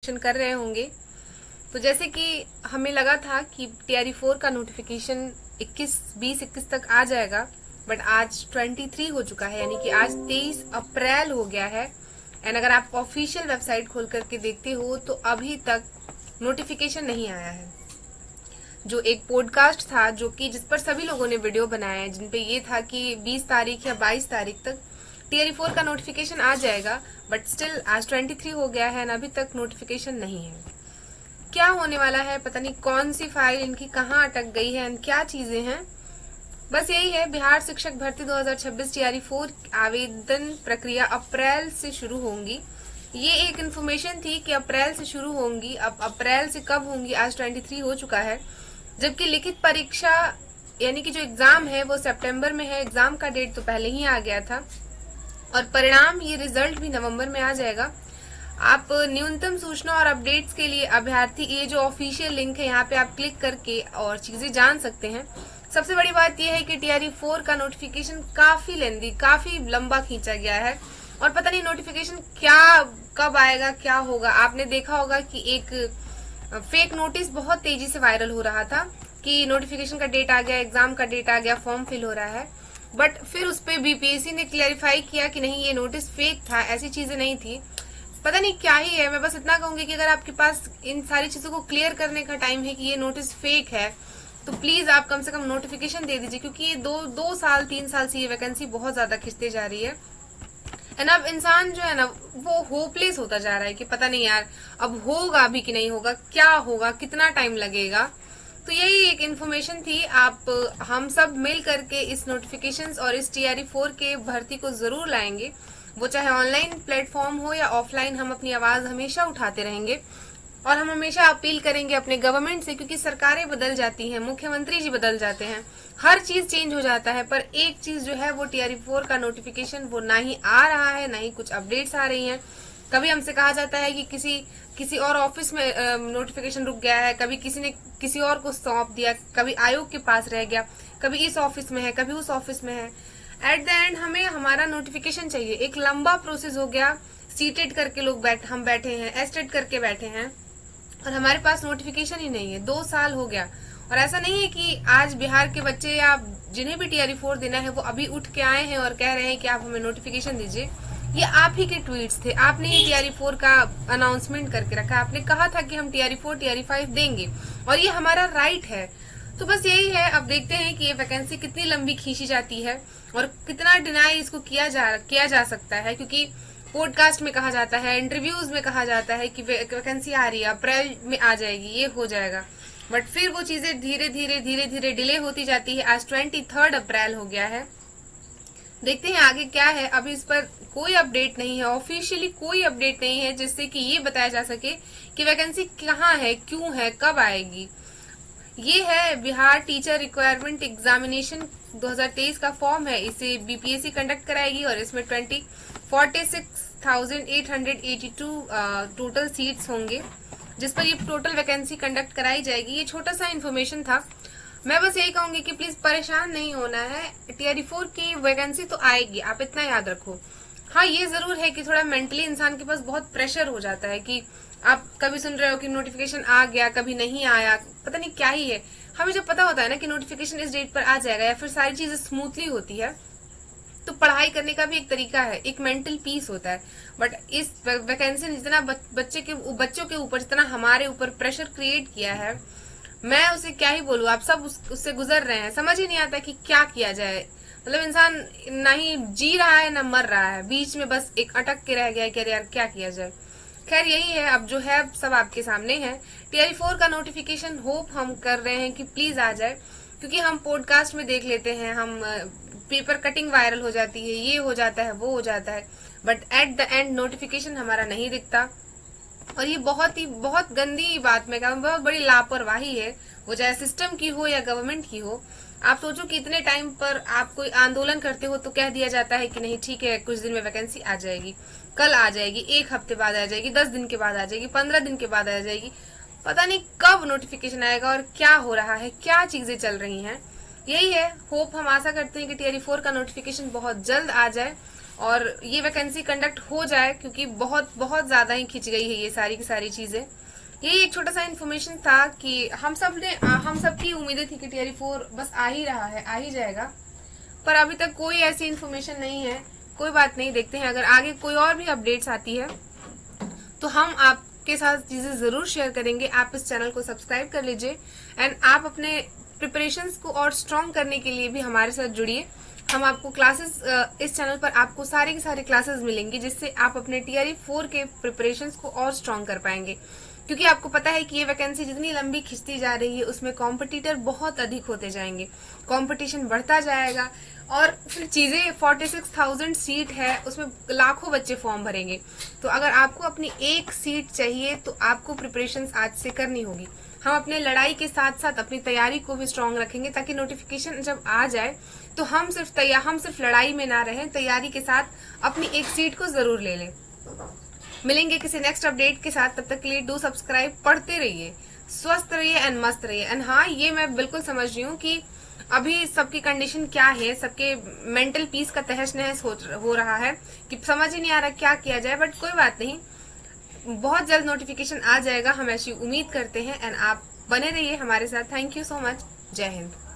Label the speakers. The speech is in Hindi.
Speaker 1: क्वेश्चन कर रहे होंगे। तो जैसे कि हमें लगा था कि TRE 4 का नोटिफिकेशन 20-21 तक आ जाएगा, बट आज 23 हो चुका है, यानी कि आज 23 अप्रैल हो गया है। एंड अगर आप ऑफिशियल वेबसाइट खोल करके देखते हो तो अभी तक नोटिफिकेशन नहीं आया है। जो एक पॉडकास्ट था जो कि जिस पर सभी लोगों ने वीडियो बनाया है, जिन पे ये था कि 20 तारीख या 22 तारीख तक TRE 4 का नोटिफिकेशन आ जाएगा, बट स्टिल आज 23 हो गया है और अभी तक नोटिफिकेशन नहीं है। क्या होने वाला है, पता नहीं कौन सी फाइल इनकी कहाँ अटक गई है एंड क्या चीजें हैं। बस यही है, बिहार शिक्षक भर्ती 2026 TRE 4 आवेदन प्रक्रिया अप्रैल से शुरू होंगी। ये एक इन्फॉर्मेशन थी कि अप्रैल से शुरू होंगी। अब अप्रैल से कब होंगी, आज 23 हो चुका है। जबकि लिखित परीक्षा यानी कि जो एग्जाम है वो सितंबर में है। एग्जाम का डेट तो पहले ही आ गया था और परिणाम, ये रिजल्ट भी नवंबर में आ जाएगा। आप न्यूनतम सूचना और अपडेट्स के लिए अभ्यर्थी, ये जो ऑफिशियल लिंक है यहाँ पे आप क्लिक करके और चीजें जान सकते हैं। सबसे बड़ी बात यह है कि TRE 4 का नोटिफिकेशन काफी लेंदी, काफी लंबा खींचा गया है और पता नहीं नोटिफिकेशन क्या कब आएगा, क्या होगा। आपने देखा होगा कि एक फेक नोटिस बहुत तेजी से वायरल हो रहा था कि नोटिफिकेशन का डेट आ गया, एग्जाम का डेट आ गया, फॉर्म फिल हो रहा है। बट फिर उस पे BPSC ने क्लैरिफाई किया कि नहीं, ये नोटिस फेक था, ऐसी चीजें नहीं थी। पता नहीं क्या ही है। मैं बस इतना कहूंगी कि अगर आपके पास इन सारी चीजों को क्लियर करने का टाइम है कि ये नोटिस फेक है, तो प्लीज आप कम से कम नोटिफिकेशन दे दीजिए, क्योंकि ये दो साल 3 साल से ये वैकेंसी बहुत ज्यादा खिंचते जा रही है। एंड अब इंसान जो है ना वो होपलेस होता जा रहा है कि पता नहीं यार अब होगा भी कि नहीं होगा, क्या होगा, कितना टाइम लगेगा। तो यही एक इन्फॉर्मेशन थी। आप हम सब मिल करके इस नोटिफिकेशंस और इस TRE 4 के भर्ती को जरूर लाएंगे। वो चाहे ऑनलाइन प्लेटफॉर्म हो या ऑफलाइन, हम अपनी आवाज हमेशा उठाते रहेंगे और हम हमेशा अपील करेंगे अपने गवर्नमेंट से, क्योंकि सरकारें बदल जाती हैं, मुख्यमंत्री जी बदल जाते हैं, हर चीज चेंज हो जाता है। पर एक चीज जो है वो TRE 4 का नोटिफिकेशन वो ना ही आ रहा है, ना ही कुछ अपडेट्स आ रही हैं। कभी हमसे कहा जाता है कि किसी और ऑफिस में नोटिफिकेशन रुक गया है, कभी किसी ने किसी और को सौंप दिया, कभी आयोग के पास रह गया, कभी इस ऑफिस में है, कभी उस ऑफिस में है। एट द एंड हमें हमारा नोटिफिकेशन चाहिए। एक लंबा प्रोसेस हो गया, सीटेड करके हम बैठे हैं, एस्टेड करके बैठे हैं और हमारे पास नोटिफिकेशन ही नहीं है। 2 साल हो गया और ऐसा नहीं है कि आज बिहार के बच्चे या जिन्हें भी TRE 4 देना है वो अभी उठ के आए हैं और कह रहे हैं कि आप हमें नोटिफिकेशन दीजिए। ये आप ही के ट्वीट्स थे, आपने ही TRE 4 का अनाउंसमेंट करके रखा। आपने कहा था कि हम TRE 4 TRE 5 देंगे और ये हमारा राइट है। तो बस यही है। अब देखते हैं कि ये वैकेंसी कितनी लंबी खींची जाती है और कितना डिनाई इसको किया जा सकता है, क्योंकि पॉडकास्ट में कहा जाता है, इंटरव्यूज में कहा जाता है कि वैकेंसी आ रही है, अप्रैल में आ जाएगी, ये हो जाएगा। बट फिर वो चीजें धीरे धीरे डिले होती जाती है। आज 23 अप्रैल हो गया है। देखते हैं आगे क्या है। अभी इस पर कोई अपडेट नहीं है, ऑफिशियली कोई अपडेट नहीं है जिससे कि ये बताया जा सके कि वैकेंसी कहाँ है, क्यों है, कब आएगी। ये है बिहार टीचर रिक्वायरमेंट एग्जामिनेशन 2023 का फॉर्म है। इसे BPSC कंडक्ट कराएगी और इसमें 46,882 टोटल सीट्स होंगे, जिस पर ये टोटल वैकेंसी कंडक्ट कराई जाएगी। ये छोटा सा इन्फॉर्मेशन था। मैं बस यही कहूंगी कि प्लीज परेशान नहीं होना है, TRE 4 की वैकेंसी तो आएगी, आप इतना याद रखो। हाँ, ये जरूर है कि थोड़ा मेंटली इंसान के पास बहुत प्रेशर हो जाता है कि आप कभी सुन रहे हो कि नोटिफिकेशन आ गया, कभी नहीं आया, पता नहीं क्या ही है। हमें जब पता होता है ना कि नोटिफिकेशन इस डेट पर आ जाएगा या फिर सारी चीजें स्मूथली होती है, तो पढ़ाई करने का भी एक तरीका है, एक मेंटल पीस होता है। बट इस वैकेंसी ने जितना बच्चों के ऊपर, जितना हमारे ऊपर प्रेशर क्रिएट किया है, मैं उसे क्या ही बोलूं। आप सब उससे गुजर रहे हैं, समझ ही नहीं आता कि क्या किया जाए। मतलब इंसान ना ही जी रहा है ना मर रहा है, बीच में बस एक अटक के रह गया है कि अरे यार क्या किया जाए। खैर यही है, अब जो है सब आपके सामने है। TRE 4 का नोटिफिकेशन होप हम कर रहे हैं कि प्लीज आ जाए, क्योंकि हम पॉडकास्ट में देख लेते हैं, हम पेपर कटिंग वायरल हो जाती है, ये हो जाता है, वो हो जाता है, but at the end notification हमारा नहीं दिखता। और ये बहुत गंदी बात, मैं कहूँ बहुत बड़ी लापरवाही है, वो चाहे सिस्टम की हो या गवर्नमेंट की हो। आप सोचो कि इतने टाइम पर आप कोई आंदोलन करते हो तो कह दिया जाता है कि नहीं ठीक है, कुछ दिन में वैकेंसी आ जाएगी, कल आ जाएगी, 1 हफ्ते बाद आ जाएगी, 10 दिन के बाद आ जाएगी, 15 दिन के बाद आ जाएगी। पता नहीं कब नोटिफिकेशन आएगा और क्या हो रहा है, क्या चीजें चल रही हैं। यही है होप, हम आशा करते हैं कि TRE 4 का नोटिफिकेशन बहुत जल्द आ जाए और ये वैकेंसी कंडक्ट हो जाए, क्योंकि बहुत बहुत ज्यादा ही खिंच गई है ये सारी की सारी चीजें। यही एक छोटा सा इन्फॉर्मेशन था कि हम सबकी उम्मीदें थी कि टीआरई 4 बस आ ही रहा है, आ ही जाएगा, पर अभी तक कोई ऐसी इन्फॉर्मेशन नहीं है। कोई बात नहीं, देखते हैं अगर आगे कोई और भी अपडेट्स आती है तो हम आपके साथ चीजें जरूर शेयर करेंगे। आप इस चैनल को सब्सक्राइब कर लीजिए एंड आप अपने प्रिपरेशंस को और स्ट्रॉन्ग करने के लिए भी हमारे साथ जुड़िए। हम आपको क्लासेस, इस चैनल पर आपको सारे के सारे क्लासेस मिलेंगे जिससे आप अपने टीआरई 4 के प्रिपरेशंस को और स्ट्रॉन्ग कर पाएंगे। क्योंकि आपको पता है कि ये वैकेंसी जितनी लंबी खिंचती जा रही है उसमें कॉम्पिटिटर बहुत अधिक होते जाएंगे, कंपटीशन बढ़ता जाएगा और फिर चीजें 46,000 सीट है, उसमें लाखों बच्चे फॉर्म भरेंगे। तो अगर आपको अपनी एक सीट चाहिए तो आपको प्रिपरेशंस आज से करनी होगी। हम अपने लड़ाई के साथ साथ अपनी तैयारी को भी स्ट्रांग रखेंगे ताकि नोटिफिकेशन जब आ जाए तो हम सिर्फ लड़ाई में ना रहें, तैयारी के साथ अपनी एक सीट को जरूर ले लें। मिलेंगे किसी नेक्स्ट अपडेट के साथ, तब तक के लिए डू सब्सक्राइब, पढ़ते रहिए, स्वस्थ रहिए एंड मस्त रहिए। एंड हाँ, ये मैं बिल्कुल समझ रही हूँ कि अभी सबकी कंडीशन क्या है, सबके मेंटल पीस का तहस नहस हो रहा है कि समझ ही नहीं आ रहा क्या किया जाए, बट कोई बात नहीं, बहुत जल्द नोटिफिकेशन आ जाएगा, हम ऐसी उम्मीद करते हैं। एंड आप बने रहिए हमारे साथ। Thank you so much. जय हिंद।